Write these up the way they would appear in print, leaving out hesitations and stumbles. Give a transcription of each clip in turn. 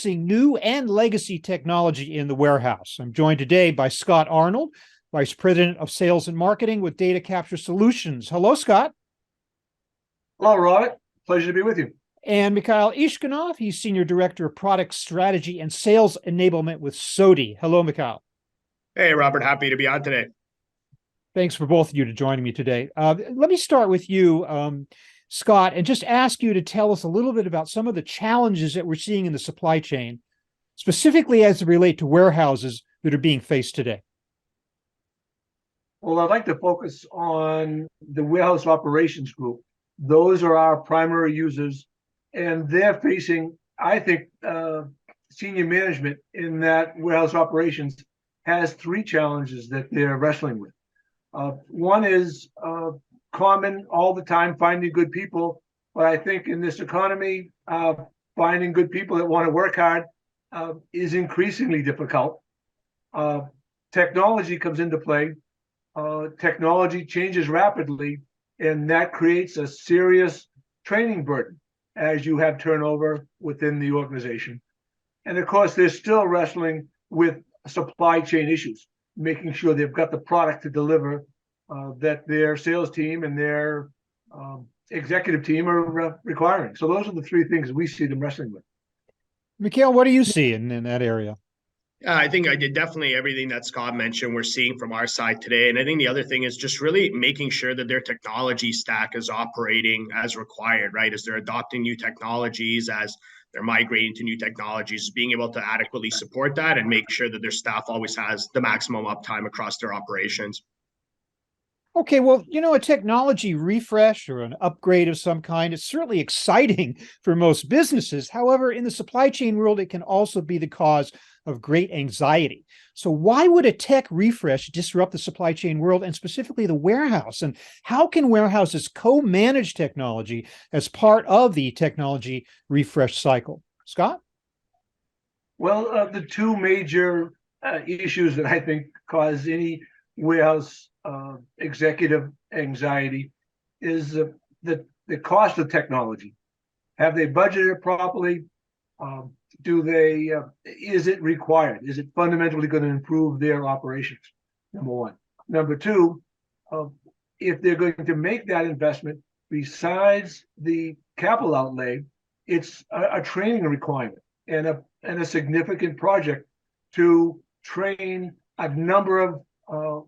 embracing new and legacy technology in the warehouse. I'm joined today by Scott Arnold, Vice President of Sales and Marketing with Data Capture Solutions. Hello, Scott. Hello, Robert. Pleasure to be with you. And Mikhail Ishkhanov, he's Senior Director of Product Strategy and Sales Enablement with SOTI. Hello, Mikhail. Hey, Robert. Happy to be on today. Thanks for both of you to joining me today. Let me start with you, Scott, and just ask you to tell us a little bit about some of the challenges that we're seeing in the supply chain, specifically as it relates to warehouses that are being faced today. Well, I'd like to focus on the warehouse operations group. Those are our primary users, and they're facing, I think, senior management in that warehouse operations has three challenges that they're wrestling with. One is common all the time, finding good people. But I think in this economy, finding good people that want to work hard is increasingly difficult. Technology comes into play. Technology changes rapidly, and that creates a serious training burden as you have turnover within the organization. And of course, they're still wrestling with supply chain issues, making sure they've got the product to deliver that their sales team and their executive team are requiring. So those are the three things we see them wrestling with. Mikhail, what do you see in that area? I think I did definitely everything that Scott mentioned we're seeing from our side today. And I think the other thing is just really making sure that their technology stack is operating as required, right? As they're adopting new technologies, as they're migrating to new technologies, being able to adequately support that and make sure that their staff always has the maximum uptime across their operations. Okay, well, a technology refresh or an upgrade of some kind is certainly exciting for most businesses. However, in the supply chain world, it can also be the cause of great anxiety. So why would a tech refresh disrupt the supply chain world and specifically the warehouse? And how can warehouses co-manage technology as part of the technology refresh cycle? Scott? Well, the two major issues that I think cause any warehouse executive anxiety is the cost of technology. Have they budgeted it properly? Is it required? Is it fundamentally going to improve their operations? Number one. Number two, if they're going to make that investment, besides the capital outlay, it's a training requirement and a significant project to train a number of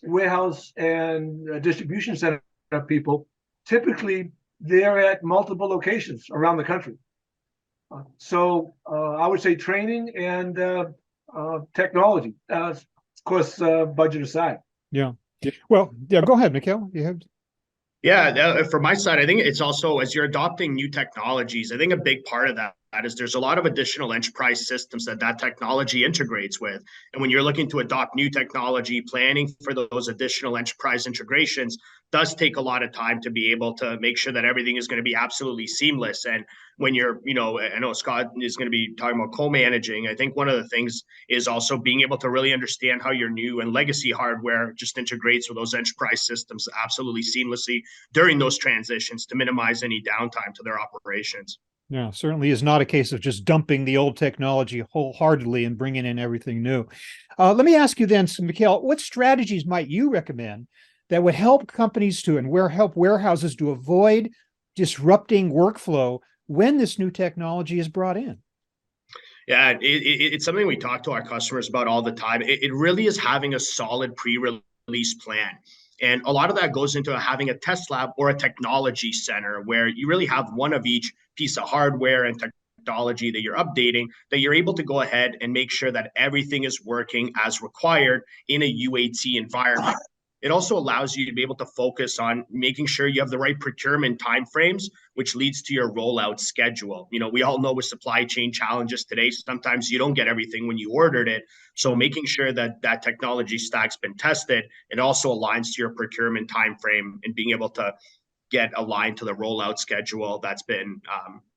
warehouse and distribution center people. Typically, they're at multiple locations around the country. So I would say training and technology, of course, budget aside. Yeah. Well, yeah, go ahead, Mikhail. You have... Yeah, from my side, I think it's also as you're adopting new technologies, I think a big part of that is there's a lot of additional enterprise systems that technology integrates with. And when you're looking to adopt new technology, planning for those additional enterprise integrations does take a lot of time to be able to make sure that everything is going to be absolutely seamless. And when you're, I know Scott is going to be talking about co-managing. I think one of the things is also being able to really understand how your new and legacy hardware just integrates with those enterprise systems absolutely seamlessly during those transitions to minimize any downtime to their operations. Yeah, certainly is not a case of just dumping the old technology wholeheartedly and bringing in everything new. Let me ask you then, Mikhail, what strategies might you recommend that would help companies help warehouses to avoid disrupting workflow when this new technology is brought in? Yeah, it's something we talk to our customers about all the time. It really is having a solid pre-release plan. And a lot of that goes into having a test lab or a technology center where you really have one of each piece of hardware and technology that you're updating, that you're able to go ahead and make sure that everything is working as required in a UAT environment. It also allows you to be able to focus on making sure you have the right procurement timeframes, which leads to your rollout schedule. We all know with supply chain challenges today, sometimes you don't get everything when you ordered it. So making sure that that technology stack's been tested, it also aligns to your procurement timeframe and being able to get aligned to the rollout schedule that's been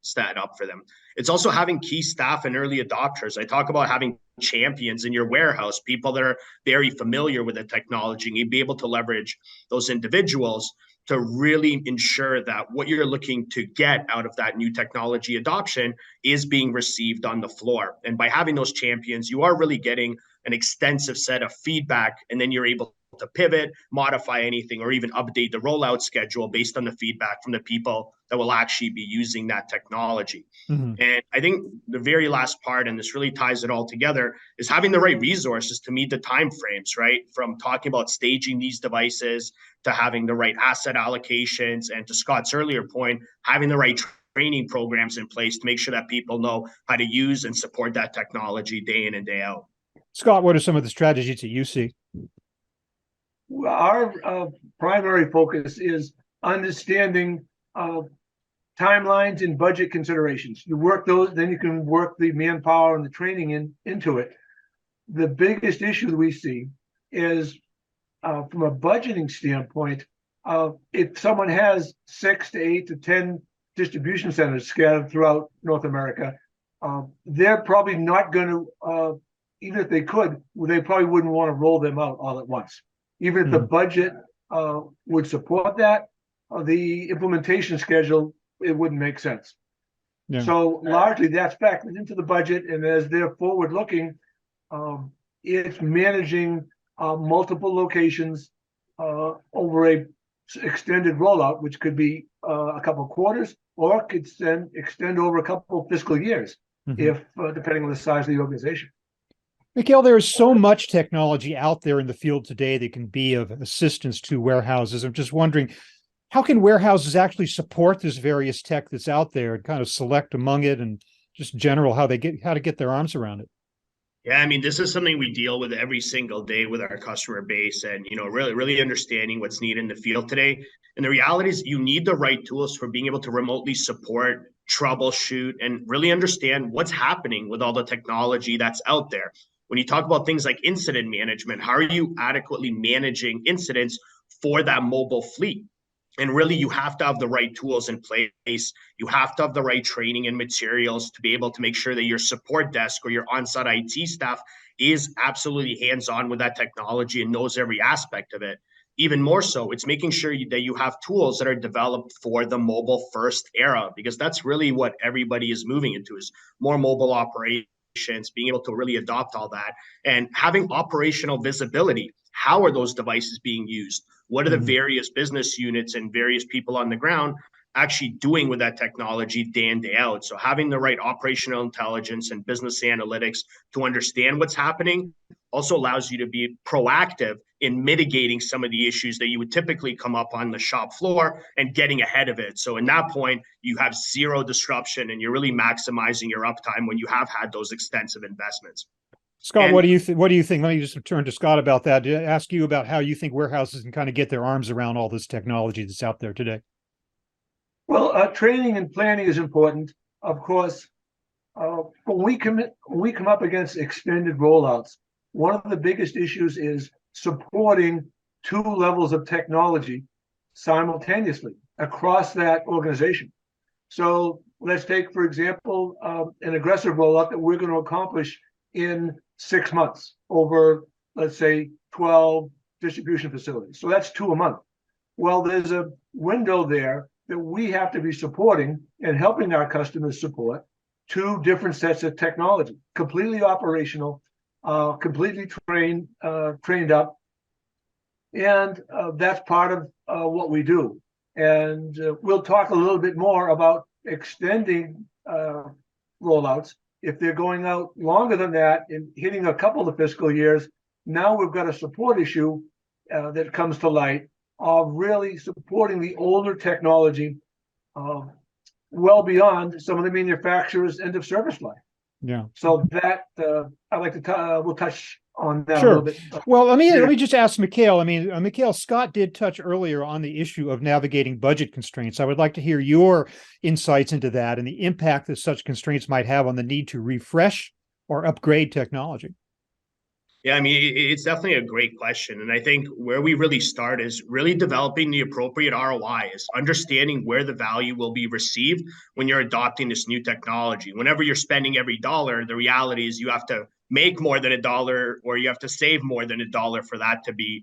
set up for them. It's also having key staff and early adopters. I talk about having champions in your warehouse, people that are very familiar with the technology, and you'd be able to leverage those individuals to really ensure that what you're looking to get out of that new technology adoption is being received on the floor. And by having those champions, you are really getting an extensive set of feedback, and then you're able to pivot, modify anything, or even update the rollout schedule based on the feedback from the people that will actually be using that technology. Mm-hmm. And I think the very last part, and this really ties it all together, is having the right resources to meet the timeframes, right? From talking about staging these devices to having the right asset allocations, and to Scott's earlier point, having the right training programs in place to make sure that people know how to use and support that technology day in and day out. Scott, what are some of the strategies that you see? Our primary focus is understanding timelines and budget considerations. You work those, then you can work the manpower and the training into it. The biggest issue we see is from a budgeting standpoint, if someone has 6 to 8 to 10 distribution centers scattered throughout North America, they're probably not going to, even if they could, they probably wouldn't want to roll them out all at once. Even if the budget would support that, the implementation schedule, it wouldn't make sense. Yeah. So largely that's factored into the budget, and as they're forward looking, it's managing multiple locations over a extended rollout, which could be a couple of quarters, or could extend over a couple of fiscal years, if depending on the size of the organization. Mikhail, there is so much technology out there in the field today that can be of assistance to warehouses. I'm just wondering, how can warehouses actually support this various tech that's out there and kind of select among it, and just general how to get their arms around it? Yeah, I mean, this is something we deal with every single day with our customer base, and really understanding what's needed in the field today. And the reality is, you need the right tools for being able to remotely support, troubleshoot, and really understand what's happening with all the technology that's out there. When you talk about things like incident management, how are you adequately managing incidents for that mobile fleet? And really, you have to have the right tools in place. You have to have the right training and materials to be able to make sure that your support desk or your on-site IT staff is absolutely hands-on with that technology and knows every aspect of it. Even more so, it's making sure that you have tools that are developed for the mobile first era, because that's really what everybody is moving into, is more mobile operations, being able to really adopt all that, and having operational visibility. How are those devices being used? What are the various business units and various people on the ground actually doing with that technology day in, day out? So having the right operational intelligence and business analytics to understand what's happening also allows you to be proactive in mitigating some of the issues that you would typically come up on the shop floor and getting ahead of it. So in that point, you have zero disruption, and you're really maximizing your uptime when you have had those extensive investments. Scott, what do you think? What do you think? Let me just turn to Scott about that. To ask you about how you think warehouses can kind of get their arms around all this technology that's out there today. Well, training and planning is important, of course. When we come up against extended rollouts, one of the biggest issues is supporting 2 levels of technology simultaneously across that organization. So let's take, for example, an aggressive rollout that we're going to accomplish in 6 months over, let's say, 12 distribution facilities. So that's 2 a month. Well, there's a window there that we have to be supporting and helping our customers support 2 different sets of technology, completely operational, completely trained up. And that's part of what we do. And we'll talk a little bit more about extending rollouts. If they're going out longer than that and hitting a couple of fiscal years, now we've got a support issue that comes to light of really supporting the older technology well beyond some of the manufacturer's end of service life. Yeah. So that I'd like to we'll touch on that a little bit. Well, let me just ask Mikhail. I mean, Mikhail, Scott did touch earlier on the issue of navigating budget constraints. I would like to hear your insights into that and the impact that such constraints might have on the need to refresh or upgrade technology. Yeah, I mean, it's definitely a great question. And I think where we really start is really developing the appropriate ROI, is understanding where the value will be received when you're adopting this new technology. Whenever you're spending every dollar, the reality is you have to make more than $1, or you have to save more than $1 for that to be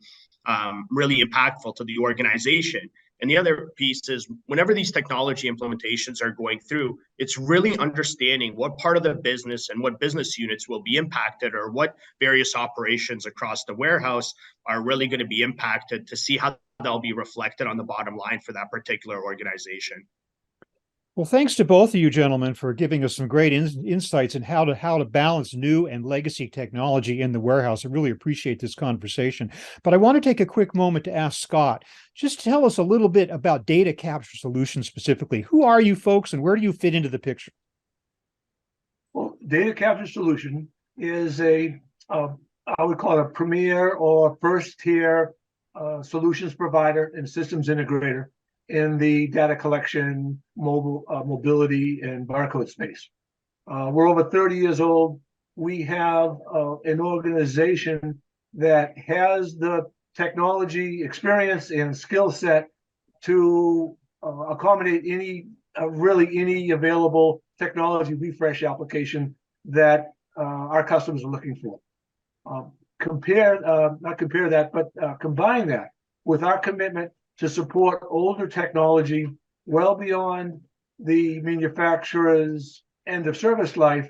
really impactful to the organization. And the other piece is whenever these technology implementations are going through, it's really understanding what part of the business and what business units will be impacted, or what various operations across the warehouse are really going to be impacted, to see how they'll be reflected on the bottom line for that particular organization. Well, thanks to both of you gentlemen for giving us some great insights in how to balance new and legacy technology in the warehouse. I really appreciate this conversation. But I want to take a quick moment to ask Scott, just tell us a little bit about Data Capture Solutions specifically. Who are you folks and where do you fit into the picture? Well, Data Capture Solution is I would call it a premier or first tier solutions provider and systems integrator in the data collection, mobility, and barcode space. We're over 30 years old. We have an organization that has the technology experience and skill set to accommodate any available technology refresh application that our customers are looking for. Combine that with our commitment to support older technology well beyond the manufacturer's end of service life,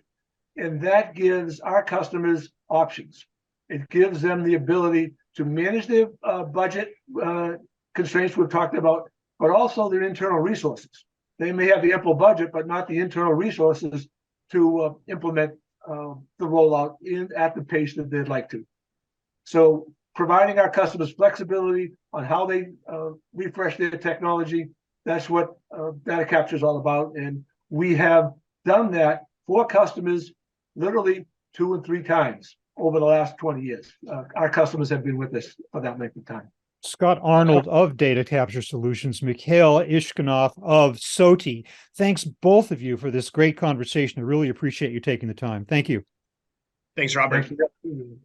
and that gives our customers options. It gives them the ability to manage their budget constraints we've talked about, but also their internal resources. They may have the ample budget, but not the internal resources to implement the rollout at the pace that they'd like to. So providing our customers flexibility on how they refresh their technology, that's what Data Capture is all about. And we have done that for customers literally 2 and 3 times over the last 20 years. Our customers have been with us for that length of time. Scott Arnold of Data Capture Solutions, Mikhail Ishkhanov of SOTI. Thanks both of you for this great conversation. I really appreciate you taking the time. Thank you. Thanks, Robert. Thank you.